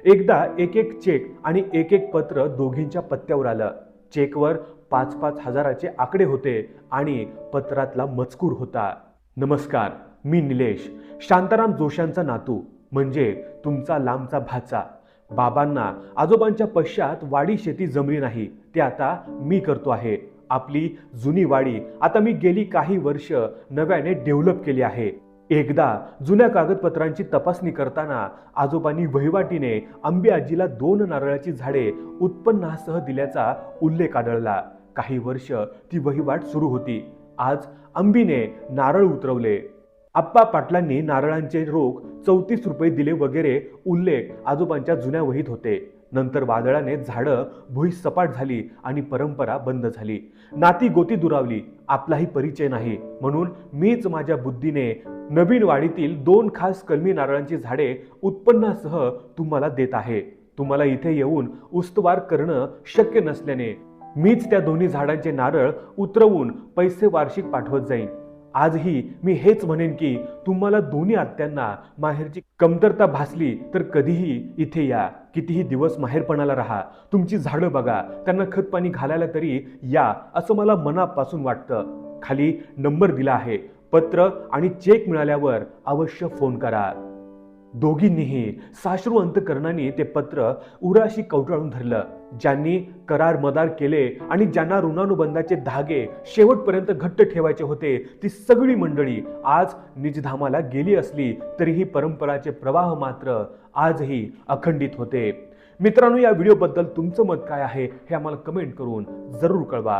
एकदा एक एक चेक आणि एक एक पत्र दोघींच्या पत्त्यावर आलं. चेकवर 5-5 हजाराचे आकडे होते आणि पत्रातला मजकूर होता. नमस्कार, मी निलेश, शांताराम जोशांचा नातू, म्हणजे तुमचा लांबचा भाचा. बाबांना आजोबांच्या पश्चात वाडी शेती जमली नाही, ते आता मी करतो आहे. आपली जुनी वाडी आता मी गेली काही वर्ष नव्याने डेव्हलप केली आहे. एकदा जुन्या कागदपत्रांची तपासणी करताना आजोबांनी वहिवाटीने आंबे आजीला 2 नारळाची झाडे उत्पन्नासह दिल्याचा उल्लेख आढळला. काही वर्ष ती वहिवाट सुरू होती. आज अंबीने नारळ उतरवले. आप्पा पाटलांनी नारळांचे रोख 34 रुपये दिले वगैरे उल्लेख आजोबांच्या जुन्या वहीत होते. नंतर वादळाने झाडं भुईसपाट झाली आणि परंपरा बंद झाली. नाती गोती दुरावली. आपलाही परिचय नाही, म्हणून मीच माझ्या बुद्धीने नवीन वाडीतील 2 खास कलमी नारळांची झाडे उत्पन्नासह तुम्हाला देत आहे. तुम्हाला इथे येऊन उस्तवार करणं शक्य नसल्याने मीच त्या दोन्ही झाडांचे नारळ उतरवून पैसे वार्षिक पाठवत जाईन. आजही मी हेच म्हणेन की तुम्हाला दोन्ही आत्यांना माहेरची कमतरता भासली तर कधीही इथे या. कितीही दिवस माहेरपणाला राहा. तुमची झाडं बघा, त्यांना खतपाणी घालायला तरी या, असं मला मनापासून वाटतं. खाली नंबर दिला आहे. पत्र आणि चेक मिळाल्यावर अवश्य फोन करा. दोघींनीही साश्रू अंतकरणाने ते पत्र उराशी कवटाळून धरलं. ज्यांनी करार मदार केले आणि ज्यांना ऋणानुबंधाचे धागे शेवटपर्यंत घट्ट ठेवायचे होते, ती सगळी मंडळी आज निजधामाला गेली असली तरीही परंपराचे प्रवाह मात्र आजही अखंडित होते. मित्रांनो, या व्हिडिओबद्दल तुमचं मत काय आहे हे आम्हाला कमेंट करून जरूर कळवा.